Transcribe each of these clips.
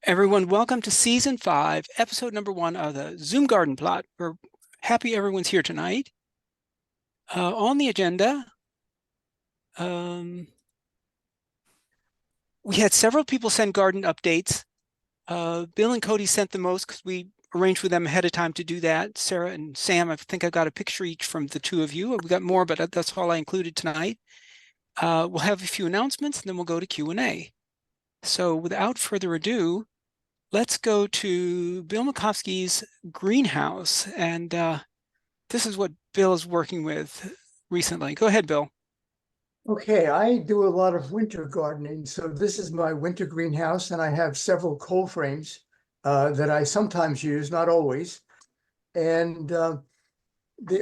Everyone, welcome to Season 5, Episode number 1 of the Zoom Garden Plot. We're happy everyone's here tonight. On the agenda, we had several people send garden updates. Bill and Cody sent the most because we arranged with them ahead of time to do that. Sarah and Sam, I think I got a picture each from the two of you. We got more, but that's all I included tonight. We'll have a few announcements, and then we'll go to Q&A. So without further ado, let's go to Bill Makovsky's greenhouse. And this is what Bill is working with recently. Go ahead, Bill. Okay, I do a lot of winter gardening. So this is my winter greenhouse, and I have several cold frames that I sometimes use, not always. And the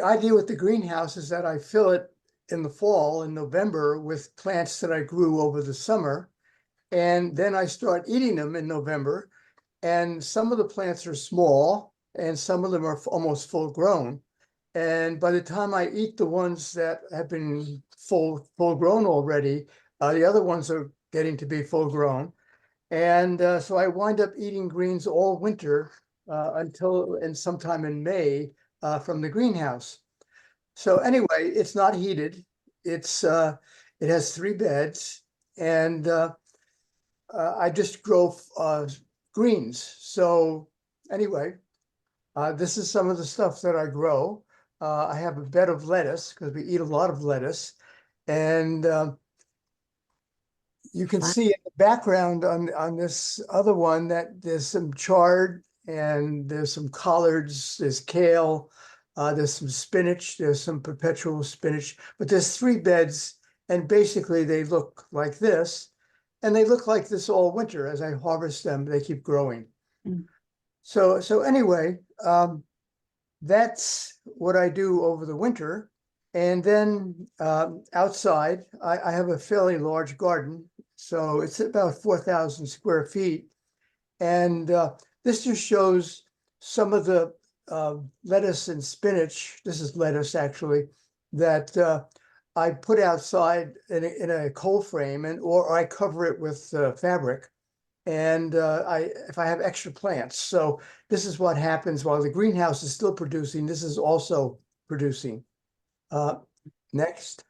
idea with the greenhouse is that I fill it in the fall, in November, with plants that I grew over the summer. And then I start eating them in November. And some of the plants are small, and some of them are almost full grown. And by the time I eat the ones that have been full grown already, the other ones are getting to be full grown. And so I wind up eating greens all winter and sometime in May from the greenhouse. So anyway, it's not heated. It has 3 beds, and I just grow greens. So anyway, this is some of the stuff that I grow. I have a bed of lettuce because we eat a lot of lettuce. And you can see in the background on this other one that there's some chard and there's some collards, there's kale, there's some spinach, there's some perpetual spinach, but there's 3 beds, and basically they look like this. And they look like this all winter. As I harvest them, they keep growing. Mm. So anyway, that's what I do over the winter. And then outside, I have a fairly large garden. So it's about 4,000 square feet. And this just shows some of the lettuce and spinach. This is lettuce, actually, that I put outside in a cold frame, or I cover it with fabric. And if I have extra plants. So this is what happens while the greenhouse is still producing. This is also producing. Next.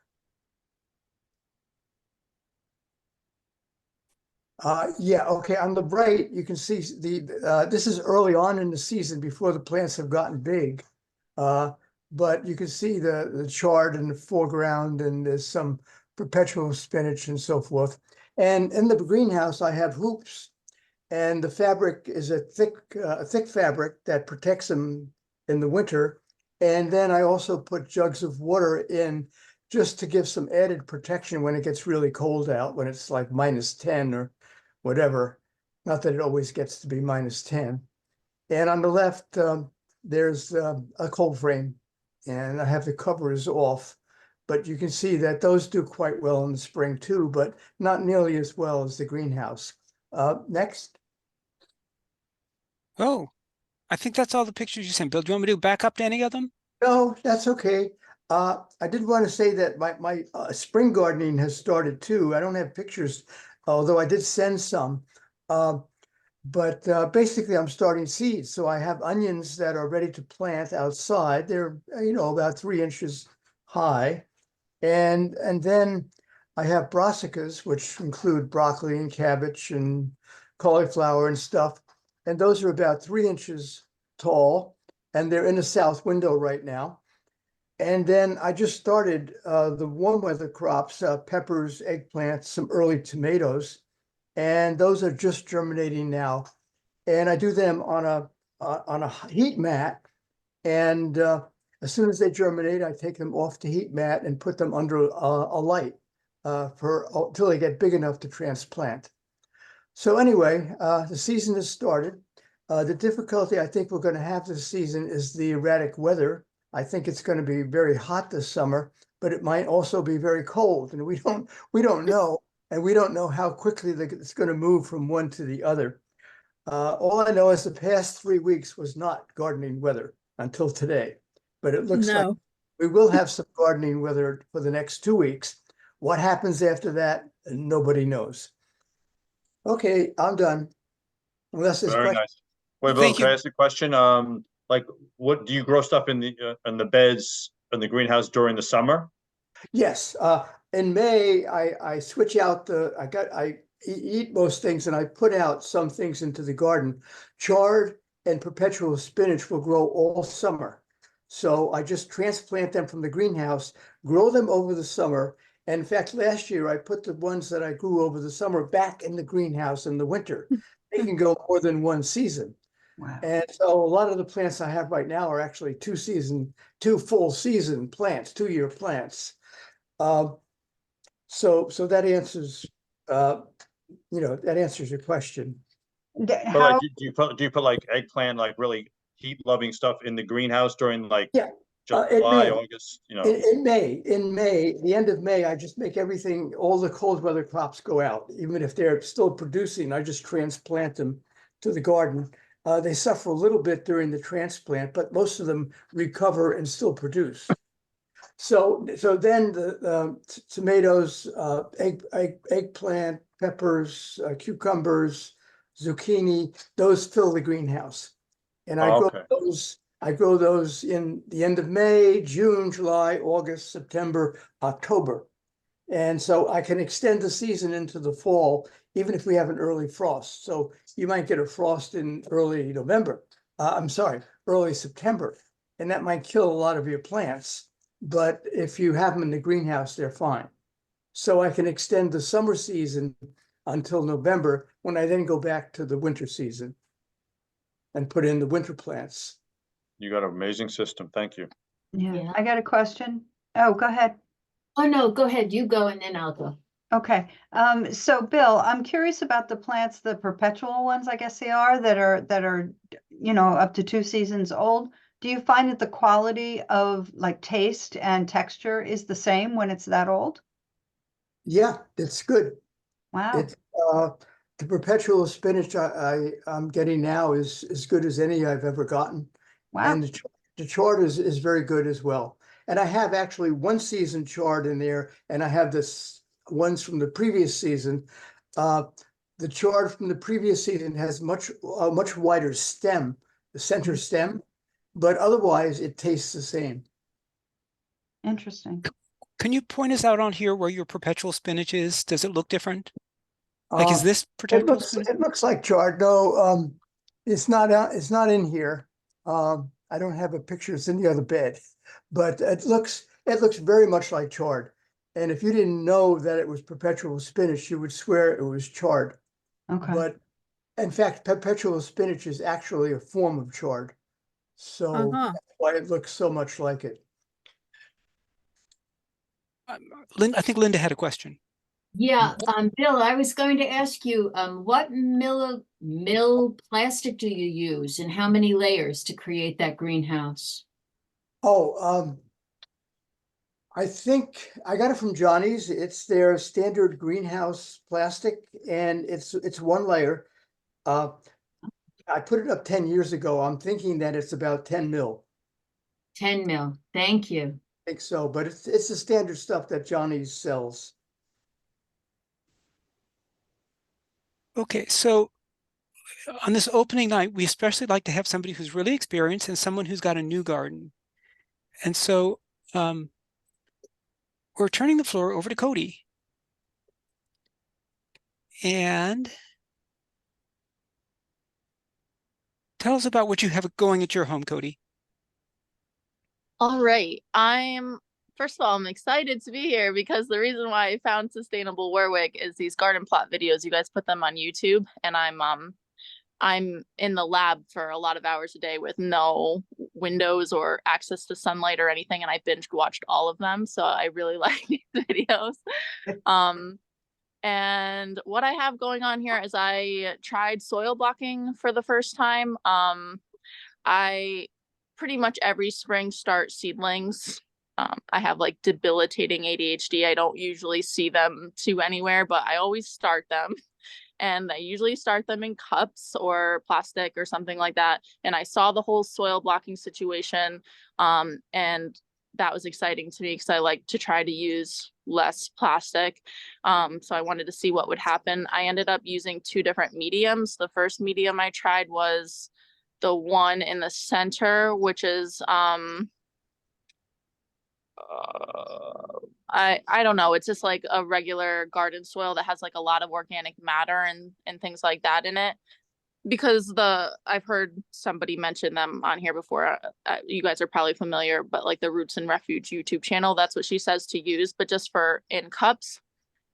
Yeah, okay. On the right, you can see this is early on in the season before the plants have gotten big. But you can see the chard in the foreground, and there's some perpetual spinach and so forth. And in the greenhouse, I have hoops, and the fabric is a thick fabric that protects them in the winter. And then I also put jugs of water in just to give some added protection when it gets really cold out, when it's like -10 or whatever. Not that it always gets to be -10. And on the left, there's a cold frame, and I have the covers off. But you can see that those do quite well in the spring too, but not nearly as well as the greenhouse. Next. Oh, I think that's all the pictures you sent, Bill. Do you want me to back up to any of them? No, that's okay. I did want to say that my spring gardening has started too. I don't have pictures, although I did send some. But basically, I'm starting seeds. So I have onions that are ready to plant outside. They're, about 3 inches high. And then I have brassicas, which include broccoli and cabbage and cauliflower and stuff. And those are about 3 inches tall, and they're in the south window right now. And then I just started the warm weather crops, peppers, eggplants, some early tomatoes, and those are just germinating now. And I do them on a heat mat, and as soon as they germinate, I take them off the heat mat and put them under a light until they get big enough to transplant. So anyway, the season has started. The difficulty I think we're going to have this season is the erratic weather. I think it's going to be very hot this summer, but it might also be very cold, and we don't know, and we don't know how quickly it's going to move from one to the other. All I know is the past 3 weeks was not gardening weather until today, but it looks like we will have some gardening weather for the next 2 weeks. What happens after that, nobody knows. Okay, I'm done. unless there's Very questions. nice. Wait, Bill, Thank can I you. ask a question? Like, what do you grow stuff in the beds in the greenhouse during the summer? Yes, in May, I switch out I eat most things and I put out some things into the garden. Chard and perpetual spinach will grow all summer. So I just transplant them from the greenhouse, grow them over the summer. And in fact, last year I put the ones that I grew over the summer back in the greenhouse in the winter. They can go more than one season. Wow. And so a lot of the plants I have right now are actually two full season plants, 2-year plants. So that answers, that answers your question. But How, like, do you put like eggplant, like really heat loving stuff in the greenhouse during like Yeah, in July, May. August, In May, the end of May, I just make everything, all the cold weather crops go out. Even if they're still producing, I just transplant them to the garden. They suffer a little bit during the transplant, but most of them recover and still produce. So then the tomatoes, eggplant, peppers, cucumbers, zucchini, those fill the greenhouse. And I Oh, grow okay. I grow those in the end of May, June, July, August, September, October. And so I can extend the season into the fall, even if we have an early frost. So you might get a frost in early November. Early September. And that might kill a lot of your plants. But if you have them in the greenhouse, they're fine. So I can extend the summer season until November, when I then go back to the winter season and put in the winter plants. You got an amazing system. Thank you. yeah, I got a question. Oh, go ahead. Oh, no, go ahead. You go and then I'll go. Okay, so Bill, I'm curious about the plants, the perpetual ones, I guess they are, that are, up to 2 seasons old. Do you find that the quality of like taste and texture is the same when it's that old? Yeah, it's good. Wow, It's the perpetual spinach I'm getting now is as good as any I've ever gotten. wow, And the chard is very good as well. And I have actually one season chard in there, and I have this ones from the previous season. The chard from the previous season has much wider stem, the center stem, but otherwise it tastes the same. interesting. Can you point us out on here where your perpetual spinach is? Does it look different? Like, is Uh, this It perpetual spinach? looks like chard. No, it's not in here. I don't have a picture. It's in the other bed, but it looks very much like chard. And if you didn't know that it was perpetual spinach, you would swear it was chard. Okay, But in fact, perpetual spinach is actually a form of chard. So that's why it looks so much like it. I think Linda had a question. Yeah, Bill, I was going to ask you, what mill plastic do you use and how many layers to create that greenhouse? Oh, I think I got it from Johnny's. It's their standard greenhouse plastic, and it's one layer. I put it up 10 years ago. I'm thinking that it's about 10 mil. 10 mil. Thank you. I think so, but it's the standard stuff that Johnny's sells. Okay, so on this opening night, we especially like to have somebody who's really experienced and someone who's got a new garden. And so we're turning the floor over to Cody. And tell us about what you have going at your home, Cody. All right. First of all, I'm excited to be here because the reason why I found Sustainable Warwick is these garden plot videos. You guys put them on YouTube, and I'm in the lab for a lot of hours a day with no windows or access to sunlight or anything, and I binge watched all of them. So I really like these videos. And what I have going on here is I tried soil blocking for the first time. I pretty much every spring start seedlings. I have like debilitating ADHD. I don't usually see them to anywhere, but I always start them. And I usually start them in cups or plastic or something like that. And I saw the whole soil blocking situation. And that was exciting to me because I like to try to use less plastic. So I wanted to see what would happen. I ended up using 2 different mediums. The first medium I tried was the one in the center, which is I don't know, it's just like a regular garden soil that has like a lot of organic matter and things like that in it. Because I've heard somebody mention them on here before. You guys are probably familiar, but like the Roots and Refuge YouTube channel, that's what she says to use, but just for in cups.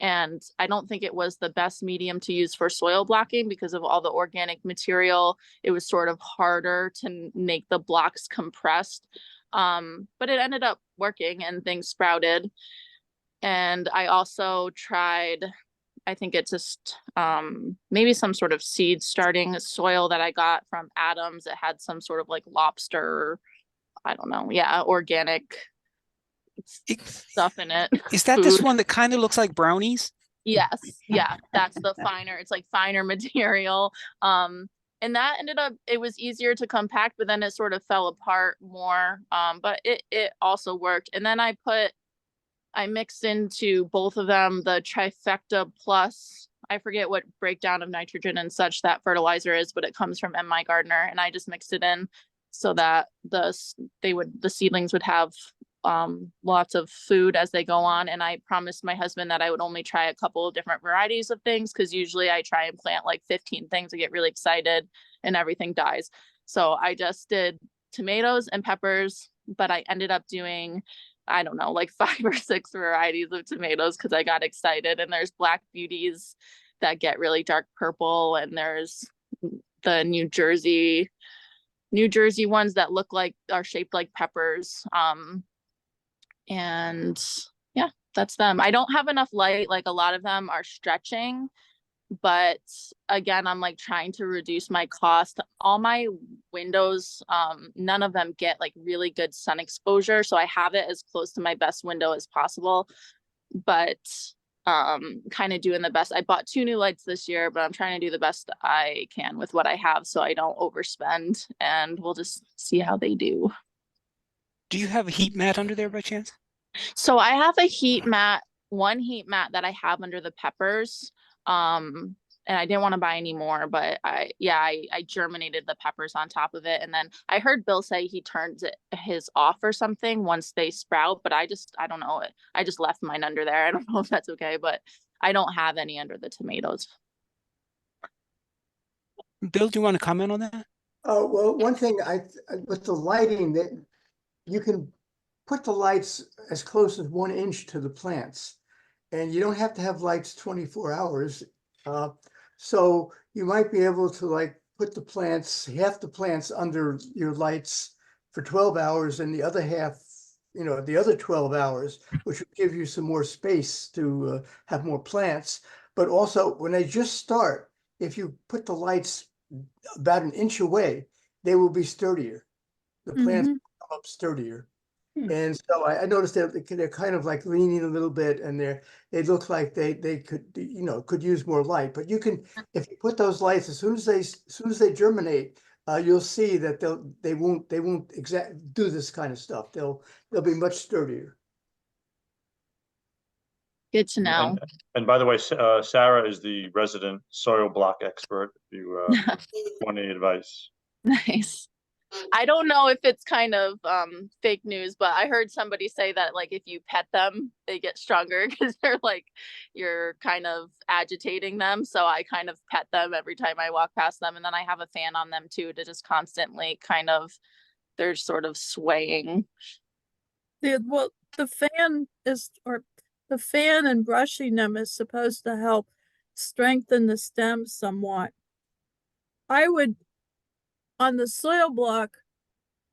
And I don't think it was the best medium to use for soil blocking because of all the organic material. It was sort of harder to make the blocks compressed. But it ended up working and things sprouted. And I also tried, I think it's just maybe some sort of seed starting soil that I got from Adams. It had some sort of like lobster, I don't know, yeah, organic stuff in it. Is that this Food. one that kind of looks like brownies? Yes, yeah, that's the finer, it's like finer material. And that ended up, it was easier to compact, but then it sort of fell apart more. But it also worked. And then I mixed into both of them the Trifecta Plus. I forget what breakdown of nitrogen and such that fertilizer is, but it comes from My Gardener, and I just mixed it in so that the seedlings would have lots of food as they go on. And I promised my husband that I would only try a couple of different varieties of things, because usually I try and plant like 15 things. I get really excited and everything dies. So I just did tomatoes and peppers, but I ended up doing, I don't know, like 5 or 6 varieties of tomatoes because I got excited. And there's Black Beauties that get really dark purple, and there's the New Jersey ones that are shaped like peppers. And yeah, that's them. I don't have enough light. Like a lot of them are stretching, but again, I'm like trying to reduce my cost. All my windows, none of them get like really good sun exposure. So I have it as close to my best window as possible, but kind of doing the best. I bought 2 new lights this year, but I'm trying to do the best I can with what I have so I don't overspend, and we'll just see how they do. Do you have a heat mat under there by chance? So I have a heat mat, one heat mat that I have under the peppers. And I didn't want to buy any more, but I germinated the peppers on top of it. And then I heard Bill say he turns his off or something once they sprout, but I don't know it. I just left mine under there. I don't know if that's okay, but I don't have any under the tomatoes. Bill, do you want to comment on that? Oh, well, one thing with the lighting, that you can put the lights as close as 1 inch to the plants, and you don't have to have lights 24 hours. So you might be able to like put the plants, half the plants under your lights for 12 hours and the other half, the other 12 hours, which would give you some more space to have more plants. But also when they just start, if you put the lights about 1 inch away, they will be sturdier. The plants will come up sturdier. And so I noticed that they're kind of like leaning a little bit, and they look like they could use more light. But you can, if you put those lights, as soon as they germinate, you'll see that they won't do this kind of stuff. They'll be much sturdier. Good to know. And by the way, Sarah is the resident soil block expert. If you want any advice. Nice. I don't know if it's kind of fake news, but I heard somebody say that like if you pet them, they get stronger because they're like you're kind of agitating them. So I kind of pet them every time I walk past them, and then I have a fan on them too to just constantly they're sort of swaying. Well, the fan and brushing them is supposed to help strengthen the stems somewhat. On the soil block,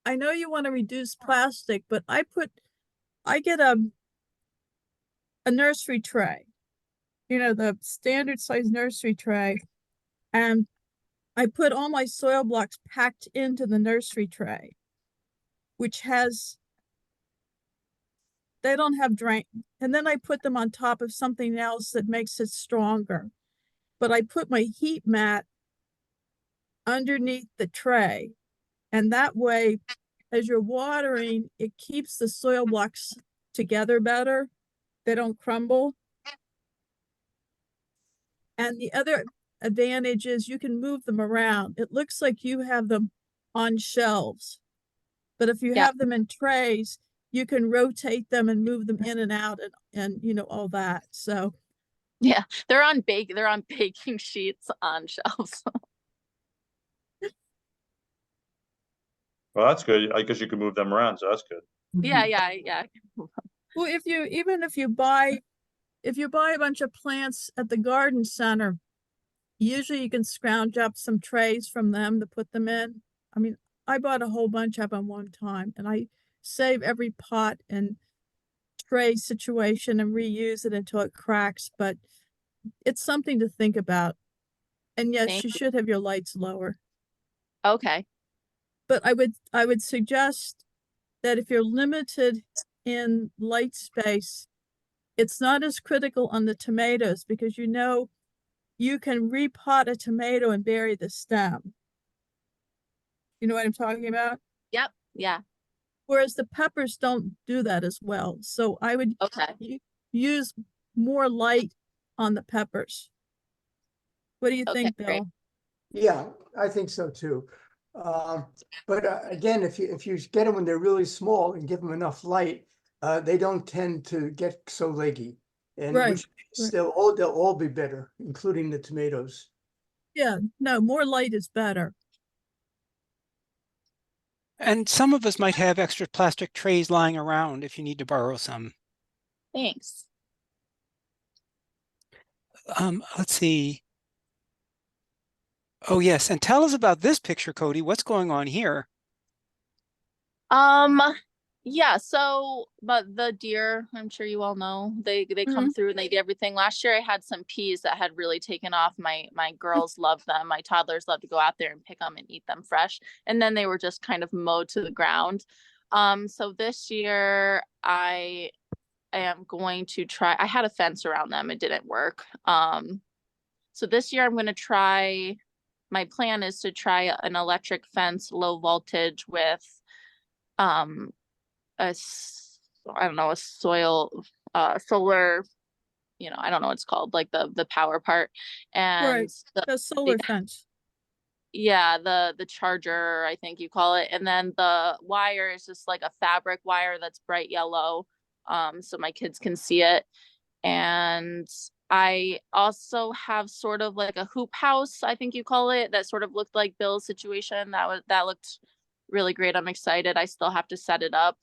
I know you want to reduce plastic, but I get a nursery tray, the standard size nursery tray, and I put all my soil blocks packed into the nursery tray, which they don't have drain, and then I put them on top of something else that makes it stronger. But I put my heat mat underneath the tray, and that way, as you're watering, it keeps the soil blocks together better. They don't crumble. And the other advantage is you can move them around. It looks like you have them on shelves. But if you Yeah. have them in trays, you can rotate them and move them in and out and you know, all that. So Yeah, they're on baking sheets on shelves. Well, that's good. I guess you can move them around, so that's good. Yeah, yeah. well, if you buy a bunch of plants at the garden center, usually you can scrounge up some trays from them to put them in. I mean, I bought a whole bunch of them one time and I save every pot and tray situation and reuse it until it cracks, but it's something to think about. And yes, Thank you should have your lights lower. Okay. But I would suggest that if you're limited in light space, it's not as critical on the tomatoes because you know you can repot a tomato and bury the stem. You know what I'm talking about? Yep. Yeah. Whereas the peppers don't do that as well. So I would Okay. use more light on the peppers. What do you Okay, think, great. Bill? Yeah, I think so too. But again, if you get them when they're really small and give them enough light, they don't tend to get so leggy. And Right, which right. they'll all be better, including the tomatoes. Yeah, no, more light is better. And some of us might have extra plastic trays lying around if you need to borrow some. Thanks. Let's see. Oh, yes. And tell us about this picture, Cody. What's going on here? Yeah, so but the deer, I'm sure you all know, they come through and they do everything. Last year I had some peas that had really taken off. My girls love them. My toddlers love to go out there and pick them and eat them fresh. And then they were just kind of mowed to the ground. So this year I am going to try, I had a fence around them, it didn't work. So this year I'm going to try, my plan is to try an electric fence, low voltage with I don't know, a solar, you know, I don't know what it's called, like the power part. And Right. The solar fence. yeah, the charger, I think you call it. And then the wire is just like a fabric wire that's bright yellow. So my kids can see it. And I also have sort of like a hoop house, I think you call it, that sort of looked like Bill's situation. That looked really great. I'm excited. I still have to set it up.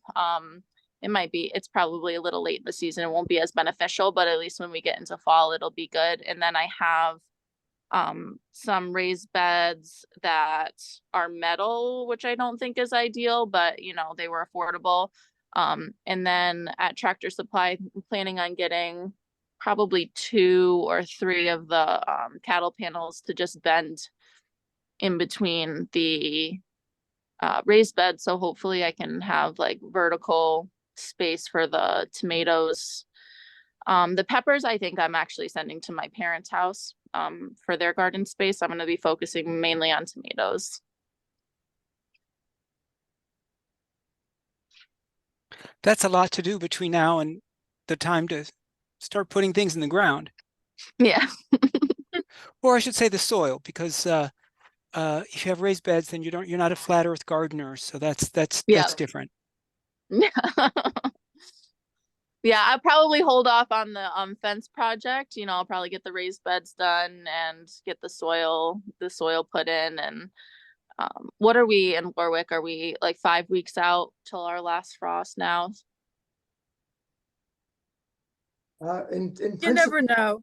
It's probably a little late in the season. It won't be as beneficial, but at least when we get into fall, it'll be good. And then I have some raised beds that are metal, which I don't think is ideal, but you know, they were affordable. And then at Tractor Supply, I'm planning on getting probably 2 or 3 of the cattle panels to just bend in between the raised bed. So hopefully I can have like vertical space for the tomatoes. The peppers, I think I'm actually sending to my parents' house for their garden space. I'm going to be focusing mainly on tomatoes. That's a lot to do between now and the time to start putting things in the ground. Yeah. Or I should say the soil, because if you have raised beds, then you're not a flat earth gardener. So that's different. Yeah, I'll probably hold off on the fence project. You know, I'll probably get the raised beds done and get the soil put in. And what are we in Warwick? Are we like 5 weeks out till our last frost now? In You never know.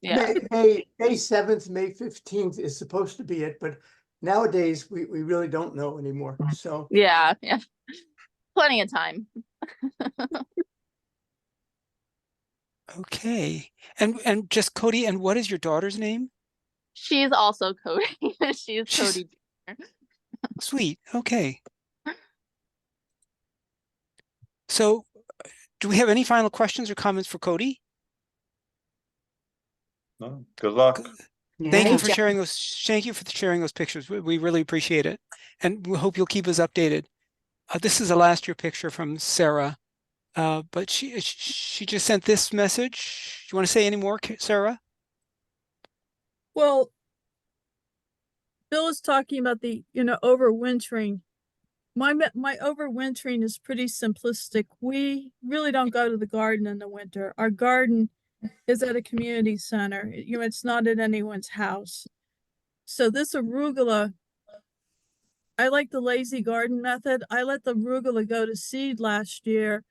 Yeah. May 7th, May 15th is supposed to be it, but nowadays we really don't know anymore. So Yeah. Plenty of time. Okay. And just Cody, and what is your daughter's name? She's also Cody. She's Cody Jr. Sweet. Okay. So do we have any final questions or comments for Cody? No, good luck. Thank you Great for job. sharing those pictures. We really appreciate it. And we hope you'll keep us updated. This is a last year picture from Sarah. But she just sent this message. You want to say any more, Sarah? Well, Bill is talking about the, overwintering. My overwintering is pretty simplistic. We really don't go to the garden in the winter. Our garden is at a community center. It's not at anyone's house. So this arugula, I like the lazy garden method. I let the arugula go to seed last year,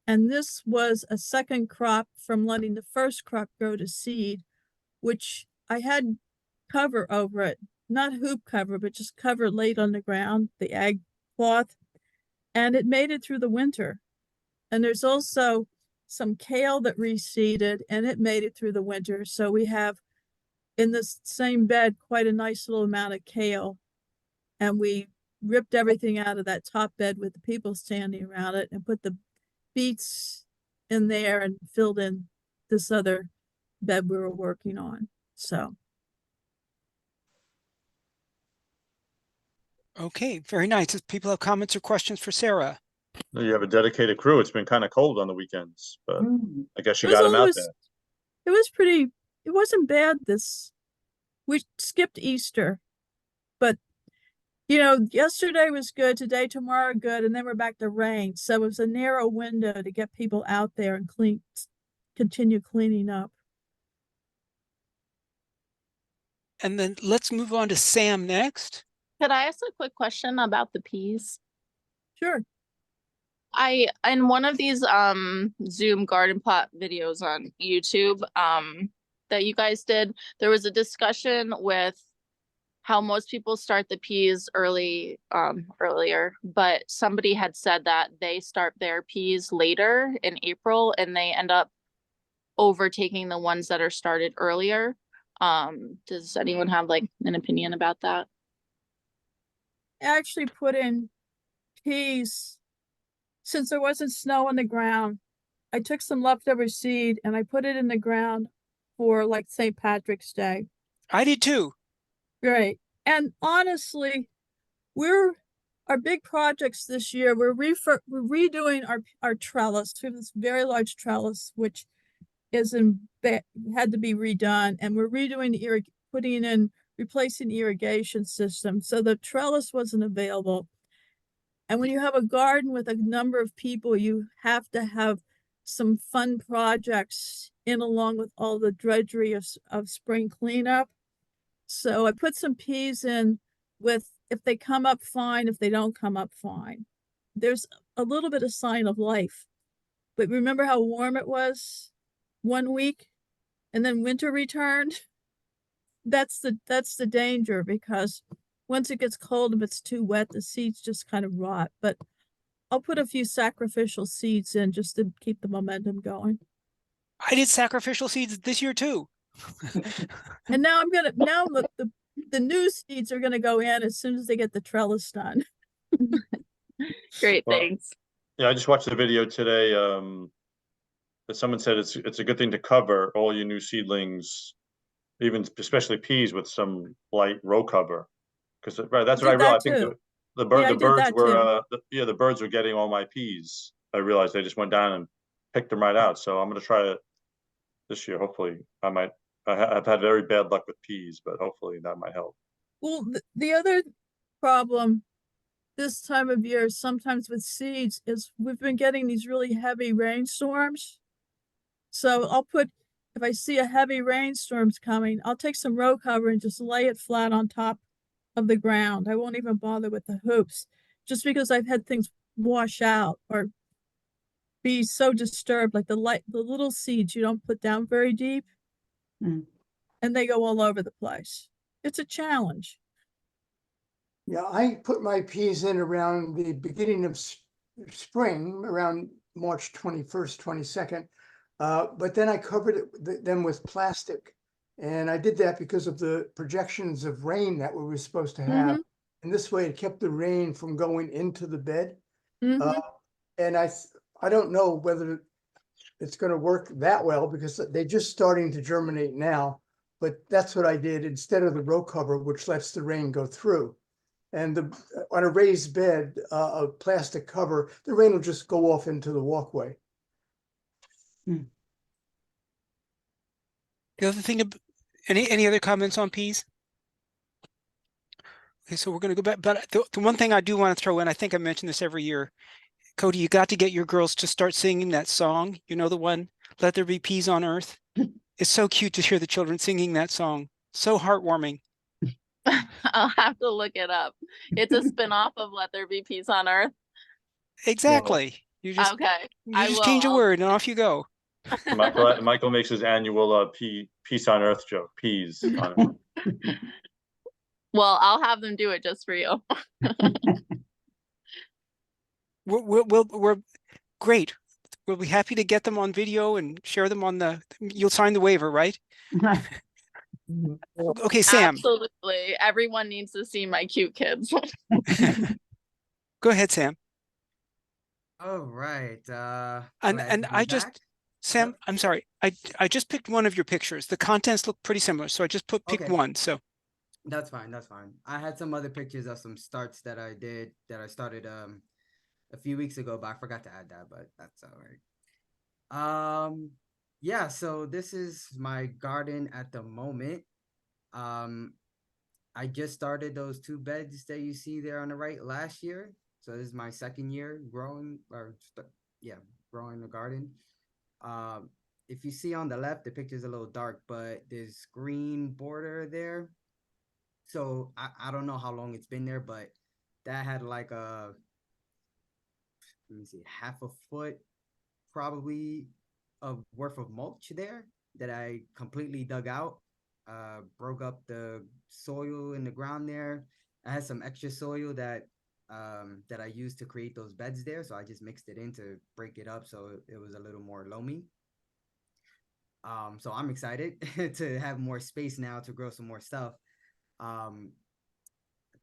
and this was a second crop from letting the first crop go to seed, which I had cover over it, not hoop cover, but just cover laid on the ground, the ag cloth, and it made it through the winter. And there's also some kale that reseeded, and it made it through the winter. So we have in this same bed quite a nice little amount of kale, and we ripped everything out of that top bed with the people standing around it and put the beets in there and filled in this other bed we were working on. So Okay, very nice. If people have comments or questions for Sarah. You have a dedicated crew. It's been kind of cold on the weekends, but Mm. I guess you it was got them out always- there. it was it wasn't bad we skipped Easter, but yesterday was good, today, tomorrow good, and then we're back to rain. So it was a narrow window to get people out there and continue cleaning up. And then let's move on to Sam next. Could I ask a quick question about the peas? Sure. In one of these Zoom garden plot videos on YouTube that you guys did, there was a discussion with how most people start the peas earlier, but somebody had said that they start their peas later in April and they end up overtaking the ones that are started earlier. Does anyone have like an opinion about that? I actually put in peas since there wasn't snow on the ground. I took some leftover seed and I put it in the ground for like St. Patrick's Day. I did too. Right. And honestly, our big projects this year, we're redoing our trellis. We have this very large trellis, which had to be redone. And we're redoing replacing the irrigation system. So the trellis wasn't available. And when you have a garden with a number of people, you have to have some fun projects in along with all the drudgery of spring cleanup. So I put some peas in with, if they come up fine, if they don't come up fine. There's a little bit of sign of life. But remember how warm it was 1 week and then winter returned? That's the danger, because once it gets cold, if it's too wet, the seeds just kind of rot. But I'll put a few sacrificial seeds in just to keep the momentum going. I did sacrificial seeds this year too. And now the new seeds are gonna go in as soon as they get the trellis done. Great, Well, thanks. Yeah, I just watched the video today. That someone said it's a good thing to cover all your new seedlings, even especially peas, with some light row cover. Because that's what I Did that realized. I think too. the I did birds that were the birds were getting all my peas. I realized they just went down and picked them right out. So I'm gonna try it this year. Hopefully, I've had very bad luck with peas, but hopefully that might help. Well, the other problem this time of year, sometimes with seeds, is we've been getting these really heavy rainstorms. So if I see a heavy rainstorm's coming, I'll take some row cover and just lay it flat on top of the ground. I won't even bother with the hoops, just because I've had things wash out or be so disturbed, like the little seeds you don't put down very deep. Mm. And they go all over the place. It's a challenge. Yeah, I put my peas in around the beginning of spring, around March 21st, 22nd. But then I covered them with plastic. And I did that because of the projections of rain that we were supposed to have. And this way it kept the rain from going into the bed. Mhm. And I don't know whether it's going to work that well, because they're just starting to germinate now. But that's what I did instead of the row cover, which lets the rain go through. And on a raised bed, a plastic cover, the rain will just go off into the walkway. The other thing, any other comments on peas? Okay, so we're going to go back, but the one thing I do want to throw in, I think I mention this every year, Cody, you got to get your girls to start singing that song. You know the one, "Let There Be Peas on Earth." It's so cute to hear the children singing that song. So heartwarming. I'll have to look it up. It's a spin-off of Let There Be Peace on Earth. Exactly. You just Okay, you I just will. change a I'll- word and off you go. Michael makes his annual peace on earth joke. Peas on earth. Well, I'll have them do it just for you. We're great. We'll be happy to get them on video and share them on you'll sign the waiver, right? Okay, Sam, Absolutely. Everyone needs to see my cute kids. go ahead, Sam. All right. And glad to I be just, back. Sam, Yep. I'm sorry. I just picked one of your pictures. The contents look pretty similar, so I just picked Okay. one. So That's fine. That's fine. I had some other pictures of some starts that I started a few weeks ago, but I forgot to add that, but that's all right. Yeah, so this is my garden at the moment. I just started those 2 beds that you see there on the right last year. So this is my second year growing growing the garden. If you see on the left, the picture's a little dark, but there's green border there. So I don't know how long it's been there, but that had like let me see, half a foot probably of worth of mulch there that I completely dug out, broke up the soil in the ground there. I had some extra soil that I used to create those beds there, so I just mixed it in to break it up so it was a little more loamy. So I'm excited to have more space now to grow some more stuff. I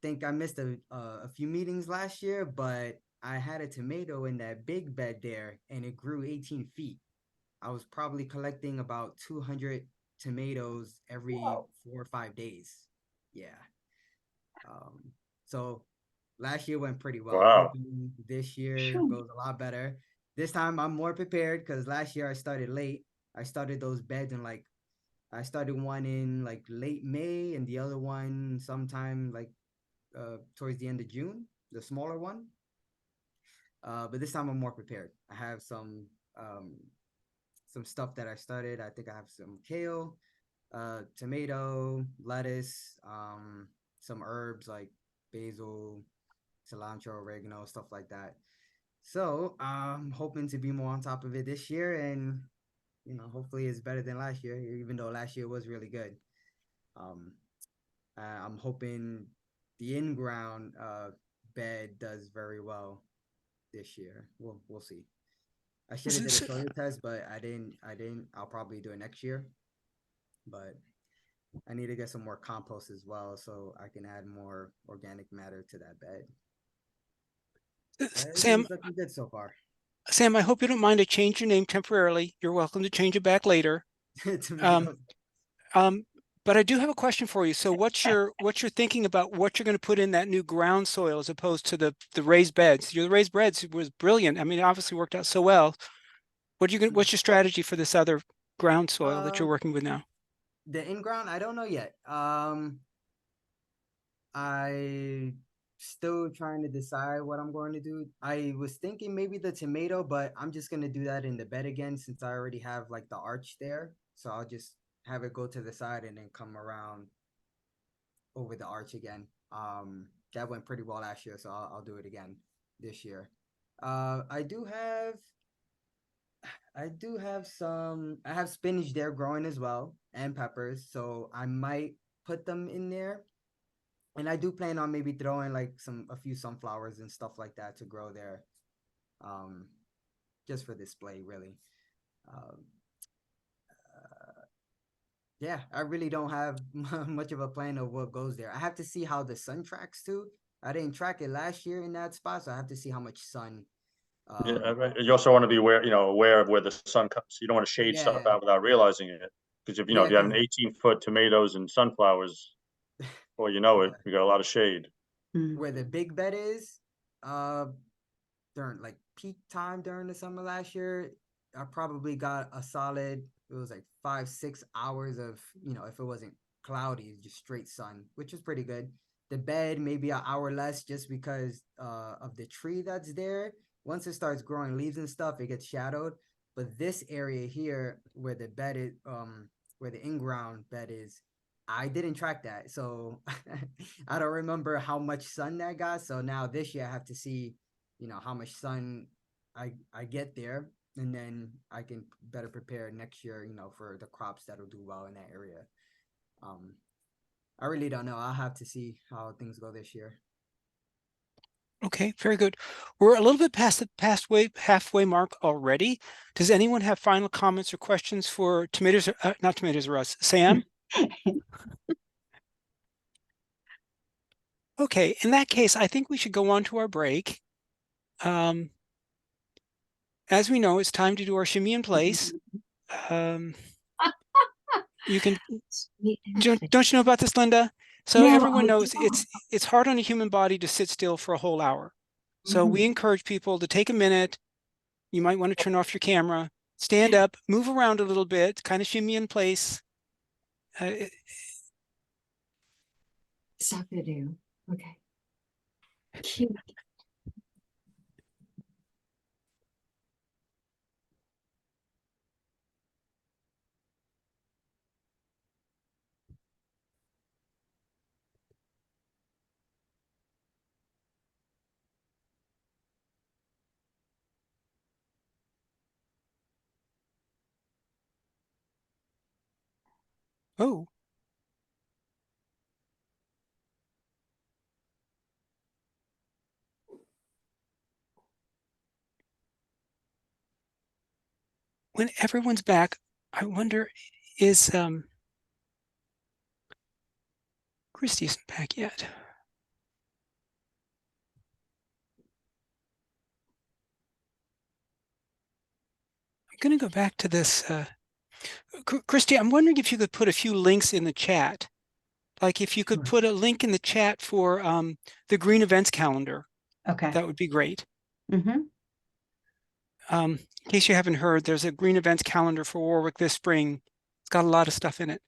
think I missed a few meetings last year, but I had a tomato in that big bed there and it grew 18 feet. I was probably collecting about 200 tomatoes every 4 or 5 days. Yeah. So last year went pretty well. Wow. Hoping this year goes a lot better. This time I'm more prepared because last year I started late. I started those beds in I started one in like late May and the other one sometime like towards the end of June, the smaller one. But this time I'm more prepared. I have some stuff that I started. I think I have some kale, tomato, lettuce, some herbs like basil, cilantro, oregano, stuff like that. So I'm hoping to be more on top of it this year, and hopefully it's better than last year, even though last year was really good. I'm hoping the in-ground bed does very well this year. We'll see. I should have did a soil test, but I didn't. I'll probably do it next year. But I need to get some more compost as well so I can add more organic matter to that bed. Sam, looking good so far. Sam, I hope you don't mind I change your name temporarily. You're welcome to change it back later. But I do have a question for you. So what's your thinking about what you're going to put in that new ground soil as opposed to the raised beds? The raised beds was brilliant. I mean, it obviously worked out so well. What's your strategy for this other ground soil that you're working with now? The in-ground, I don't know yet. I still trying to decide what I'm going to do. I was thinking maybe the tomato, but I'm just going to do that in the bed again since I already have like the arch there. So I'll just have it go to the side and then come around over the arch again. That went pretty well last year, so I'll do it again this year. I have spinach there growing as well and peppers, so I might put them in there. And I do plan on maybe throwing like a few sunflowers and stuff like that to grow there. Just for display, really. Yeah, I really don't have much of a plan of what goes there. I have to see how the sun tracks too. I didn't track it last year in that spot, so I have to see how much sun. You also want to be aware of where the sun comes. You don't want to shade stuff Yeah. out without realizing it. Because if you have an 18-foot tomatoes and sunflowers, well, you got a lot of shade. Where the big bed is, during like peak time during the summer last year, I probably got a solid, it was like 5-6 hours of, if it wasn't cloudy, just straight sun, which was pretty good. The bed maybe an hour less just because of the tree that's there. Once it starts growing leaves and stuff, it gets shadowed. But this area here where the bed is, where the in-ground bed is, I didn't track that. So I don't remember how much sun that got. So now this year I have to see, how much sun I get there. And then I can better prepare next year, for the crops that'll do well in that area. I really don't know. I'll have to see how things go this year. Okay, very good. We're a little bit past the halfway mark already. Does anyone have final comments or questions for Tomatoes, not Tomatoes R Us, Sam? Okay, in that case, I think we should go on to our break. As we know, it's time to do our shimmy in place. You can, don't you know about this, Linda? So No, everyone I knows don't. it's hard on a human body to sit still for a whole hour. So we encourage people to take a minute. You might want to turn off your camera, stand up, move around a little bit, kind of shimmy in place. Stop video. Okay. Cute. Oh. When everyone's back, I wonder, is Christy isn't back yet. I'm going to go back to this. Christy, I'm wondering if you could put a few links in the chat. Like if you could put a link in the chat for the green events calendar, Okay. that would be great. Mm-hmm. In case you haven't heard, there's a green events calendar for Warwick this spring. It's got a lot of stuff in it.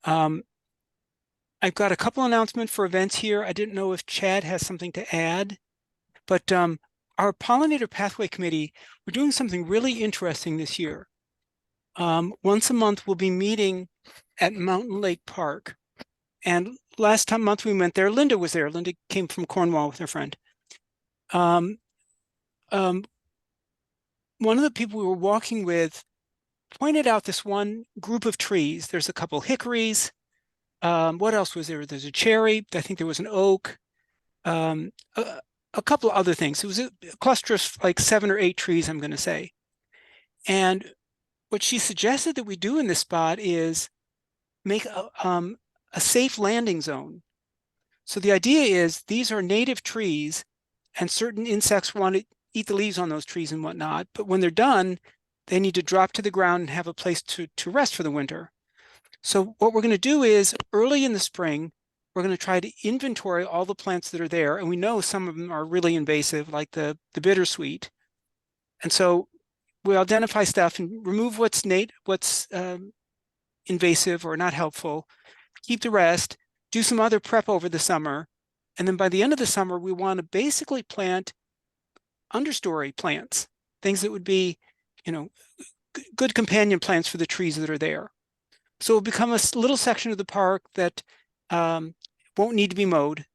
I've got a couple announcements for events here. I didn't know if Chad has something to add, but our Pollinator Pathway Committee, we're doing something really interesting this year. Once a month, we'll be meeting at Mountain Lake Park. And last month we went there, Linda was there. Linda came from Cornwall with her friend. One of the people we were walking with pointed out this one group of trees. There's a couple hickories. What else was there? There's a cherry. I think there was an oak. A couple of other things. It was a cluster of like 7 or 8 trees, I'm going to say. And what she suggested that we do in this spot is make a safe landing zone. So the idea is these are native trees and certain insects want to eat the leaves on those trees and whatnot. But when they're done, they need to drop to the ground and have a place to rest for the winter. So what we're going to do is early in the spring, we're going to try to inventory all the plants that are there. And we know some of them are really invasive, like the bittersweet. And so we identify stuff and remove what's invasive or not helpful, keep the rest, do some other prep over the summer. And then by the end of the summer, we want to basically plant understory plants, things that would be, good companion plants for the trees that are there. So it'll become a little section of the park that won't need to be mowed.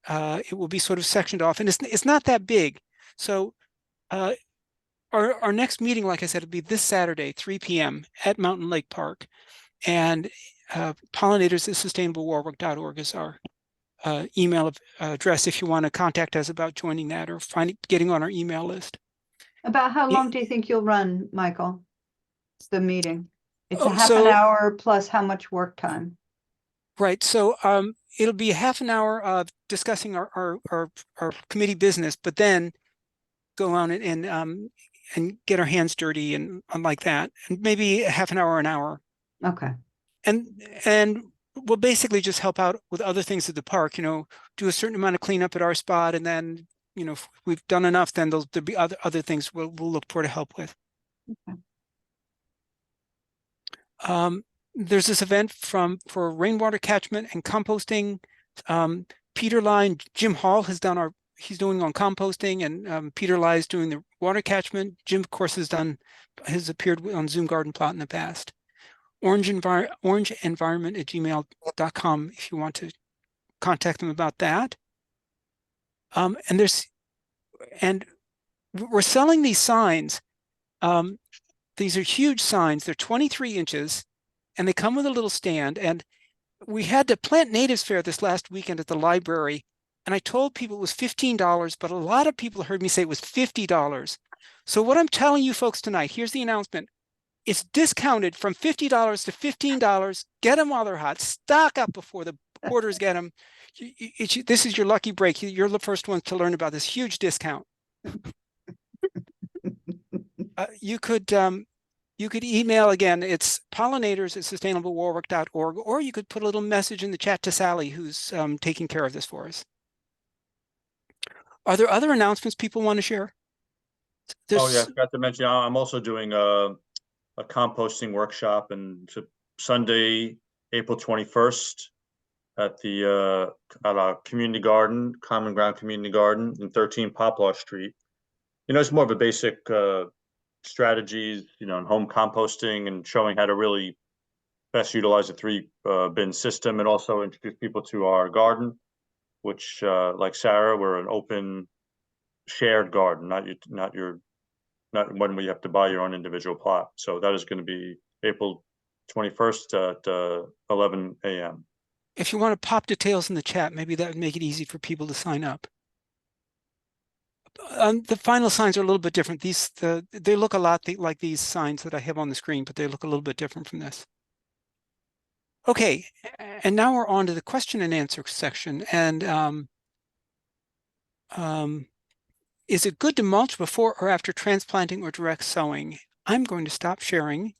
It will be sort of sectioned off, and it's not that big. So our next meeting, like I said, will be this Saturday, 3 p.m. at Mountain Lake Park. And pollinators@sustainablewarwick.org is our email address if you want to contact us about joining that or getting on our email list. About how long do you think you'll run, Michael? The meeting? It's a Oh, half an hour plus how much work time? Right. So it'll be a half an hour of discussing our committee business, but then go on and get our hands dirty and like that, and maybe a half an hour, an hour. Okay. And we'll basically just help out with other things at the park, do a certain amount of cleanup at our spot. And then, if we've done enough, then there'll be other things we'll look for to help with. Okay. There's this event for rainwater catchment and composting. Peter Lai and Jim Hall he's doing on composting, and Peter Lai is doing the water catchment. Jim, of course, has appeared on Zoom Garden Plot in the past. orangeenvironment@gmail.com if you want to contact them about that. And we're selling these signs. These are huge signs. They're 23 inches, and they come with a little stand. And we had the Plant Natives Fair this last weekend at the library, and I told people it was $15, but a lot of people heard me say it was $50. So what I'm telling you folks tonight, here's the announcement. It's discounted from $50 to $15. Get them while they're hot. Stock up before the porters get them. This is your lucky break. You're the first ones to learn about this huge discount. You could email again. It's pollinators@sustainablewarwick.org, or you could put a little message in the chat to Sally, who's taking care of this for us. Are there other announcements people want to share? Oh yeah, I forgot to mention, I'm also doing a composting workshop, and Sunday, April 21st at our community garden, Common Ground Community Garden in 13 Poplar Street. It's more of a basic strategies, in home composting, and showing how to really best utilize a 3 bin system, and also introduce people to our garden, which like Sarah, we're an open shared garden, not one where you have to buy your own individual plot. So that is going to be April 21st at 11 a.m. If you want to pop details in the chat, maybe that would make it easy for people to sign up. The final signs are a little bit different. They look a lot like these signs that I have on the screen, but they look a little bit different from this. Okay, and now we're on to the question and answer section. And is it good to mulch before or after transplanting or direct sowing? I'm going to stop sharing.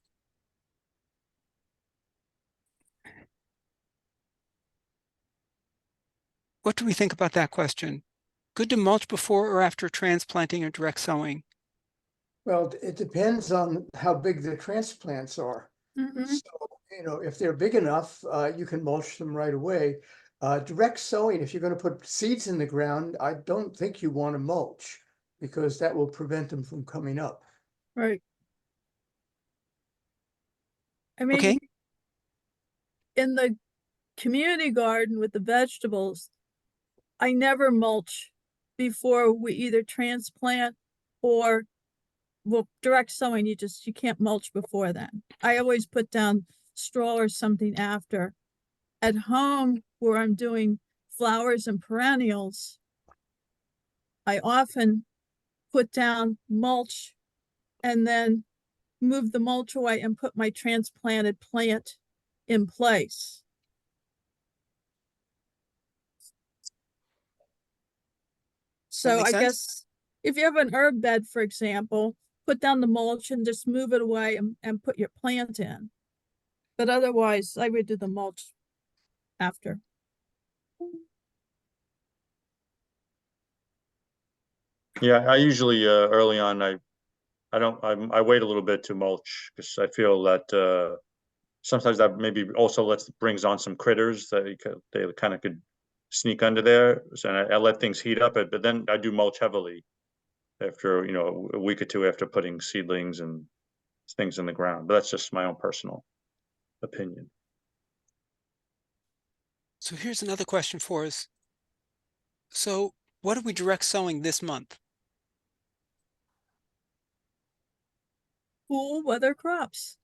What do we think about that question? Good to mulch before or after transplanting or direct sowing? Well, it depends on how big the transplants are. So, if they're big enough, you can mulch them right away. Direct sowing, if you're going to put seeds in the ground, I don't think you want to mulch, because that will prevent them from coming up. Right. I mean, Okay. in the community garden with the vegetables, I never mulch before we either transplant or, well, direct sowing, you can't mulch before then. I always put down straw or something after. At home, where I'm doing flowers and perennials, I often put down mulch and then move the mulch away and put my transplanted plant in place. So I guess if you have an herb bed, for example, put down the mulch and just move it away and put your plant in. But otherwise, I would do the mulch after. Yeah, I usually early on I wait a little bit to mulch, because I feel that sometimes that maybe also brings on some critters that they kind of could sneak under there. So I let things heat up, but then I do mulch heavily after a week or two after putting seedlings and things in the ground. But that's just my own personal opinion. So here's another question for us. So what are we direct sowing this month? Cool weather crops.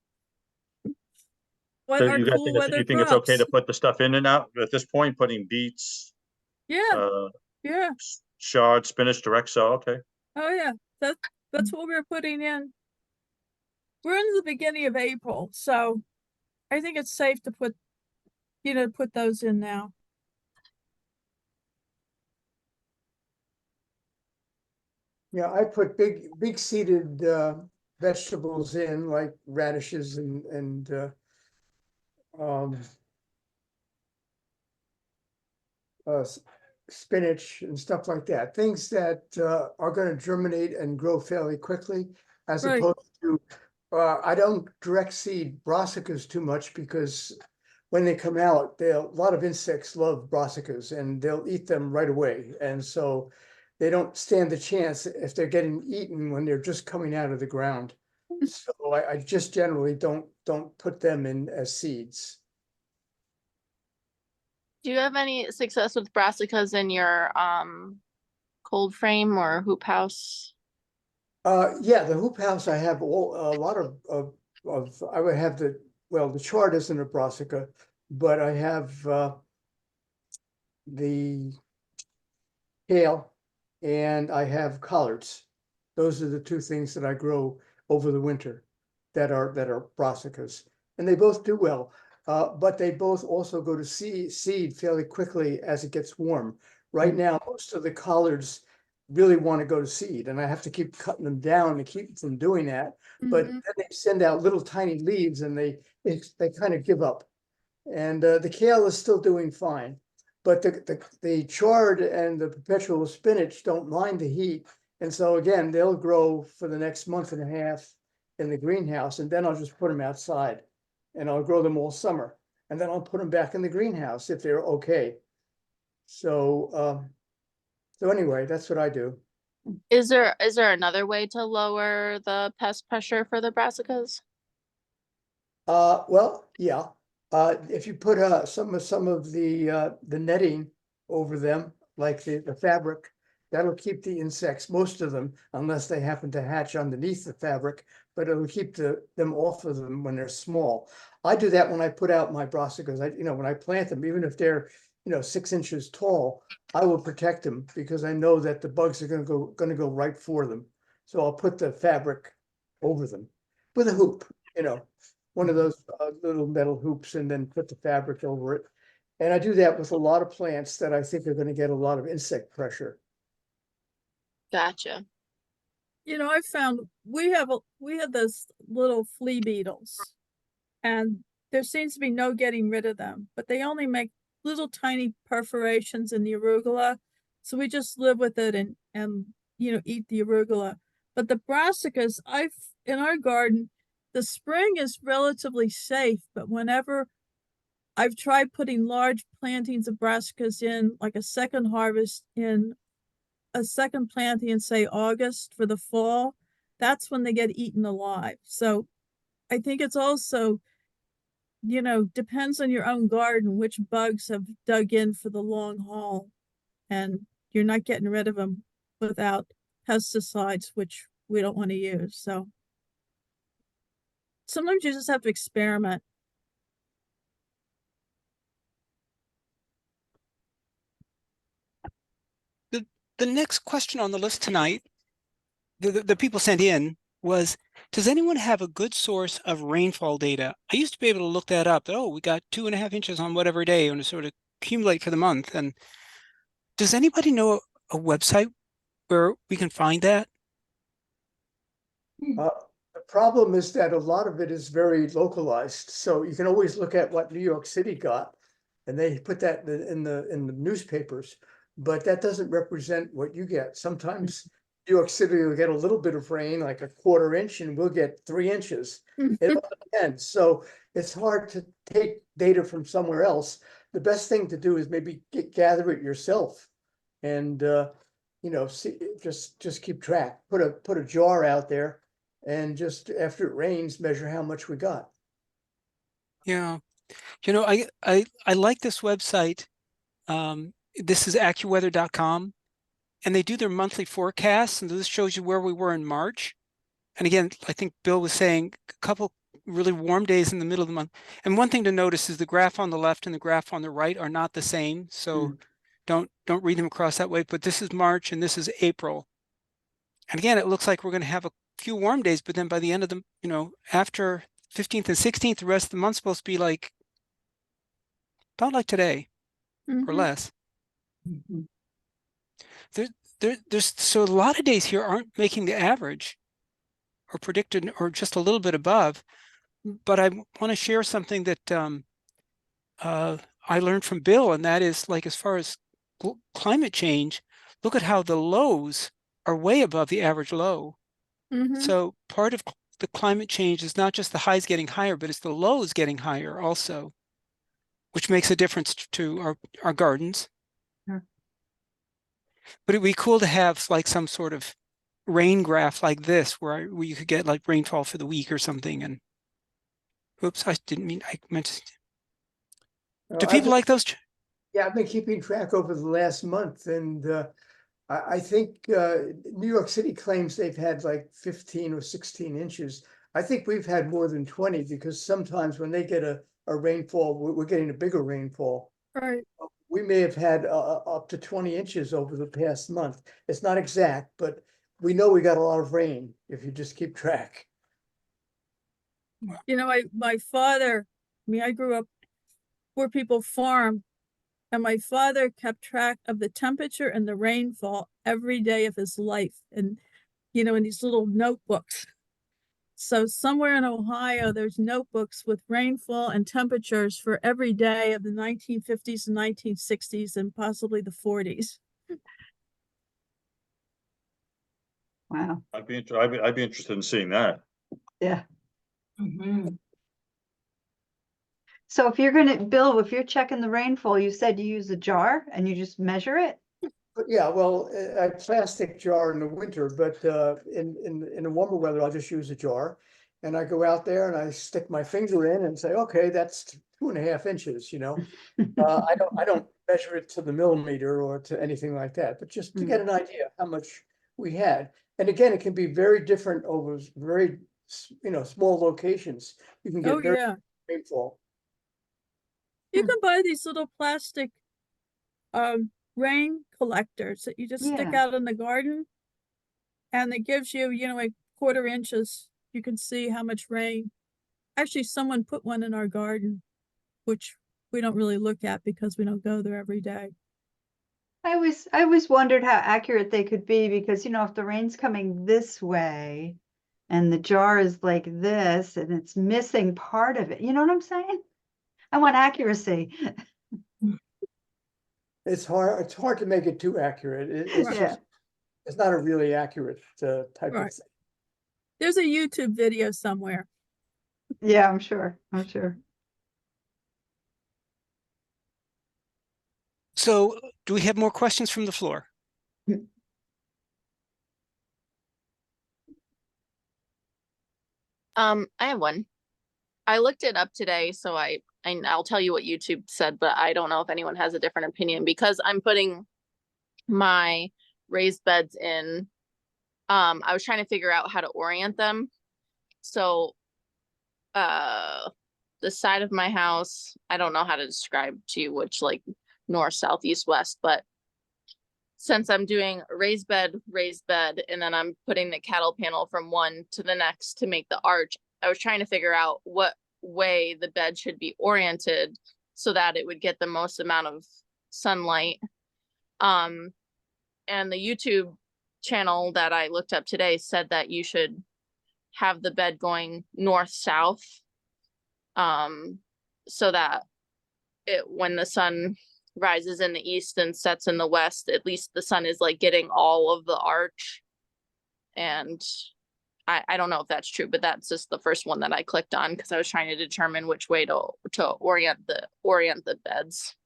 What So are cool weather you think it's okay to crops? put the stuff in and out at this point? Putting beets, Yeah, yeah. chard, spinach, direct sow. Okay. Oh yeah, that's what we're putting in. We're in the beginning of April, so I think it's safe to put those in now. Yeah, I put big seeded vegetables in, like radishes and spinach and stuff like that. Things that are going to germinate and grow fairly quickly, as Right. opposed to I don't direct seed brassicas too much because when they come out, a lot of insects love brassicas and they'll eat them right away. And so they don't stand the chance if they're getting eaten when they're just coming out of the ground. So I just generally don't put them in as seeds. Do you have any success with brassicas in your cold frame or hoop house? Yeah, the hoop house, I have a lot of, I would have the chard isn't a brassica, but I have, the kale and I have collards. Those are the two things that I grow over the winter that are brassicas, and they both do well. But they both also go to seed fairly quickly as it gets warm. Right now, most of the collards really want to go to seed, and I have to keep cutting them down to keep from doing that. But then they send out little tiny leaves, and they kind of give up. And the kale is still doing fine, but the chard and the perpetual spinach don't mind the heat, and so again, they'll grow for the next month and a half in the greenhouse, and then I'll just put them outside, and I'll grow them all summer, and then I'll put them back in the greenhouse if they're okay. So, so anyway, that's what I do. Is there another way to lower the pest pressure for the brassicas? Well, yeah. If you put some of the netting over them, like the fabric, that'll keep the insects, most of them, unless they happen to hatch underneath the fabric, but it'll keep them off of them when they're small. I do that when I put out my brassicas. When I plant them, even if they're 6 inches tall, I will protect them because I know that the bugs are going to go right for them. So I'll put the fabric over them with a hoop, one of those little metal hoops, and then put the fabric over it. And I do that with a lot of plants that I think are going to get a lot of insect pressure. Gotcha. I found we have those little flea beetles, and there seems to be no getting rid of them, but they only make little tiny perforations in the arugula. So we just live with it and eat the arugula. But the brassicas, in our garden, the spring is relatively safe, but whenever I've tried putting large plantings of brassicas in, like a second harvest in a second planting in, say, August for the fall, that's when they get eaten alive. So I think it's also, depends on your own garden, which bugs have dug in for the long haul, and you're not getting rid of them without pesticides, which we don't want to use. So sometimes you just have to experiment. The next question on the list tonight, the people sent in, was, does anyone have a good source of rainfall data? I used to be able to look that up. We got 2.5 inches on whatever day, and to sort of accumulate for the month. And does anybody know a website where we can find that? The problem is that a lot of it is very localized. So you can always look at what New York City got, and they put that in the newspapers, but that doesn't represent what you get. Sometimes New York City will get a little bit of rain, like a 1/4 inch, and we'll get 3 inches. It all depends. So it's hard to take data from somewhere else. The best thing to do is maybe gather it yourself, and see, just keep track. Put a jar out there, and just after it rains, measure how much we got. Yeah, I like this website. This is AccuWeather.com, and they do their monthly forecasts, and this shows you where we were in March. And again, I think Bill was saying a couple really warm days in the middle of the month. And one thing to notice is the graph on the left and the graph on the right are not the same. So don't read them across that way. But this is March and this is April. And again, it looks like we're going to have a few warm days, but then by the end of the, after 15th and 16th, the rest of the month's supposed to be like about like today or less. There's so a lot of days here aren't making the average or predicted or just a little bit above. But I want to share something that I learned from Bill, and that is, like, as far as climate change, look at how the lows are way above the average low. So part of the climate change is not just the highs getting higher, but it's the lows getting higher also, which makes a difference to our gardens. Sure. But it'd be cool to have like some sort of rain graph like this where you could get like rainfall for the week or something. And oops, I didn't mean, I meant to. Do I've people been- like those? Yeah, I've been keeping track over the last month, and I think New York City claims they've had like 15 or 16 inches. I think we've had more than 20, because sometimes when they get a rainfall, we're getting a bigger rainfall. Right. We may have had up to 20 inches over the past month. It's not exact, but we know we got a lot of rain if you just keep track. You know, my father, I mean, I grew up where people farm, and my father kept track of the temperature and the rainfall every day of his life, and, you know, in these little notebooks. So somewhere in Ohio, there's notebooks with rainfall and temperatures for every day of the 1950s and 1960s and possibly the 40s. Wow. I'd be interested in seeing that. Yeah. Mhm. So if you're gonna, Bill, if you're checking the rainfall, you said you use a jar and you just measure it? But yeah, well, a plastic jar in the winter, but in the warmer weather, I'll just use a jar. And I go out there and I stick my finger in and say, okay, that's 2.5 inches, you know. I don't measure it to the millimeter or to anything like that, but just to get an idea how much we had. And again, it can be very different over very, small locations. You can Oh, get very yeah. rainfall. You can buy these little plastic rain collectors that you just stick Yeah. out in the garden. And it gives you, you know, like 1/4 inches. You can see how much rain. Actually, someone put one in our garden, which we don't really look at because we don't go there every day. I always wondered how accurate they could be, because, you know, if the rain's coming this way and the jar is like this and it's missing part of it, you know what I'm saying? I want accuracy. It's hard to make it too accurate. It's Right. just, it's not a really accurate type of Right. thing. There's a YouTube video somewhere. Yeah, I'm sure. I'm sure. So do we have more questions from the floor? I have one. I looked it up today, so I'll tell you what YouTube said, but I don't know if anyone has a different opinion, because I'm putting my raised beds in. I was trying to figure out how to orient them. So, the side of my house, I don't know how to describe to you which, like, north, south, east, west, but since I'm doing a raised bed, and then I'm putting the cattle panel from one to the next to make the arch, I was trying to figure out what way the bed should be oriented so that it would get the most amount of sunlight. And the YouTube channel that I looked up today said that you should have the bed going north south, so that when the sun rises in the east and sets in the west, at least the sun is like getting all of the arch. And I don't know if that's true, but that's just the first one that I clicked on because I was trying to determine which way to orient the beds.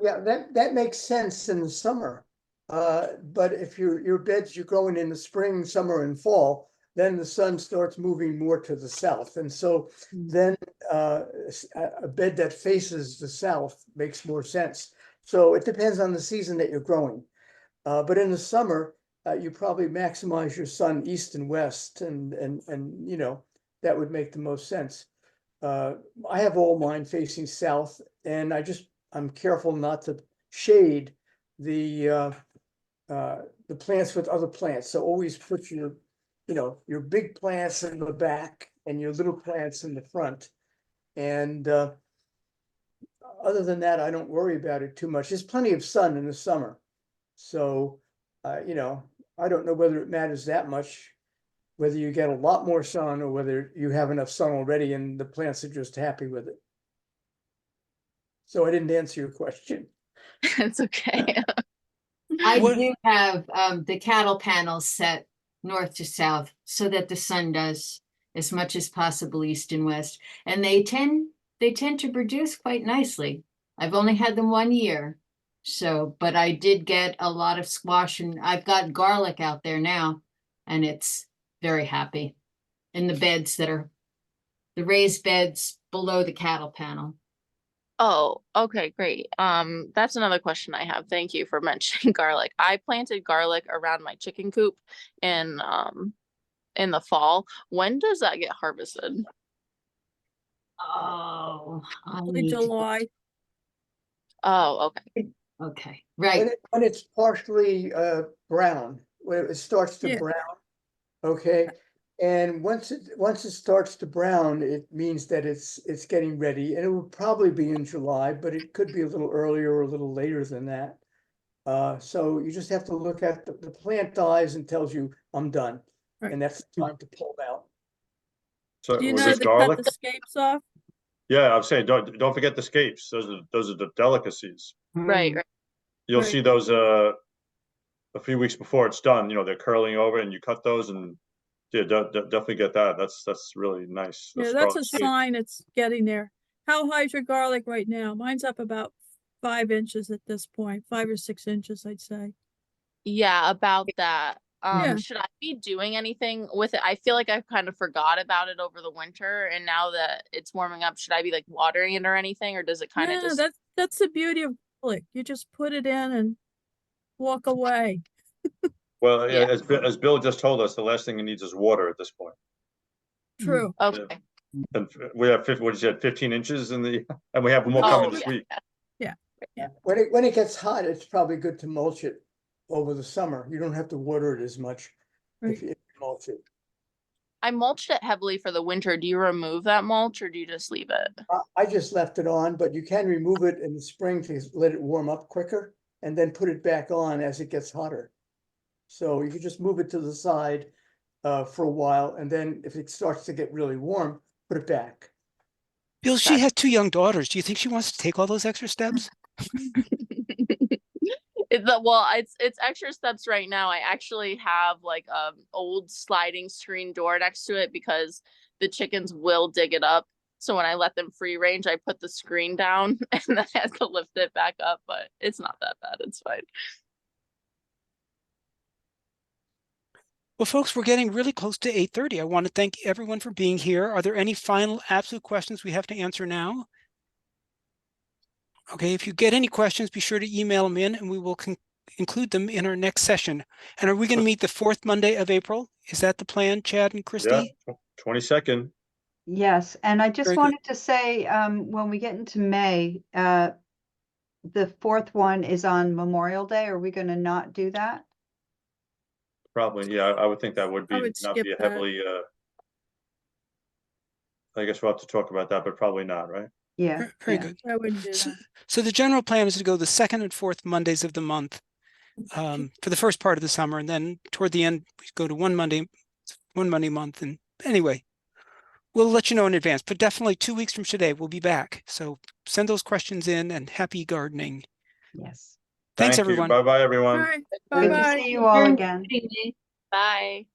Yeah, that makes sense in the summer. But if your beds, you're going in the spring, summer and fall, then the sun starts moving more to the south. And so then a bed that faces the south makes more sense. So it depends on the season that you're growing. But in the summer, you probably maximize your sun east and west, and that would make the most sense. I have all mine facing south, and I'm careful not to shade the plants with other plants. So always put your big plants in the back and your little plants in the front. And other than that, I don't worry about it too much. There's plenty of sun in the summer. So, I don't know whether it matters that much, whether you get a lot more sun or whether you have enough sun already and the plants are just happy with it. So I didn't answer your question. It's okay. I What- do have the cattle panels set north to south so that the sun does as much as possible east and west. And they tend to produce quite nicely. I've only had them 1 year. So, but I did get a lot of squash, and I've got garlic out there now, and it's very happy in the beds that are the raised beds below the cattle panel. Oh, okay, great. That's another question I have. Thank you for mentioning garlic. I planted garlic around my chicken coop in the fall. When does that get harvested? Oh, I Probably need to- July. Oh, okay. Okay, right. When it's partially brown, when it starts to Yeah. brown, okay? And once it starts to brown, it means that it's getting ready, and it will probably be in July, but it could be a little earlier or a little later than that. So you just have to look at the plant dies and tells you, I'm done, Right. and that's the time to pull out. So Do you with know this to cut garlic, the scapes off? yeah, I'm saying, don't forget the scapes. Those are the delicacies. Right, Mm. right. You'll Right. see those a few weeks before it's done, they're curling over and you cut those and yeah, definitely get that. That's really nice. Yeah, Those that's a scarlet scapes. sign it's getting there. How high is your garlic right now? Mine's up about 5 inches at this point, 5 or 6 inches, I'd say. Yeah, about that. Yeah. Should I be doing anything with it? I feel like I kind of forgot about it over the winter, and now that it's warming up, should I be like watering it or anything, or does it kind of Yeah, just? that's the beauty of garlic. You just put it in and walk away. Well, Yeah. as Bill just told us, the last thing it needs is water at this point. True. Okay. And we have 15 inches in the, and we have more coming Oh, this yeah. week. When it gets hot, it's probably good to mulch it over the summer. You don't have to water it as much if you mulch it. I mulched it heavily for the winter. Do you remove that mulch or do you just leave it? I just left it on, but you can remove it in the spring to let it warm up quicker and then put it back on as it gets hotter. So you can just move it to the side for a while, and then if it starts to get really warm, put it back. Bill, she has 2 young daughters. Do you think she wants to take all those extra steps? It's extra steps right now. I actually have like old sliding screen door next to it because the chickens will dig it up. So when I let them free range, I put the screen down and then I have to lift it back up, but it's not that bad. It's fine. Well, folks, we're getting really close to 8:30. I want to thank everyone for being here. Are there any final absolute questions we have to answer now? Okay, if you get any questions, be sure to email them in and we will include them in our next session. And are we going to meet the 4th Monday of April? Is that the plan, Chad and Yeah, Christy? 22nd. Yes, and I just Very good. wanted to say, when we get into May, the 4th one is on Memorial Day. Are we gonna not do that? Probably, yeah, I would think that would I be, would not skip be a that. heavily, I guess we'll have to talk about that, but probably not, right? Yeah. Very yeah. good. I wouldn't do So, that. so the general plan is to go the 2nd and 4th Mondays of the month for the first part of the summer, and then toward the end we go to one Monday month. And anyway, we'll let you know in advance. But definitely 2 weeks from today we'll be back. So send those questions in, and happy gardening. Yes. Thanks, Thank you. everyone. Bye-bye, All everyone. right, Good to bye-bye. see you all again. Good evening. Bye.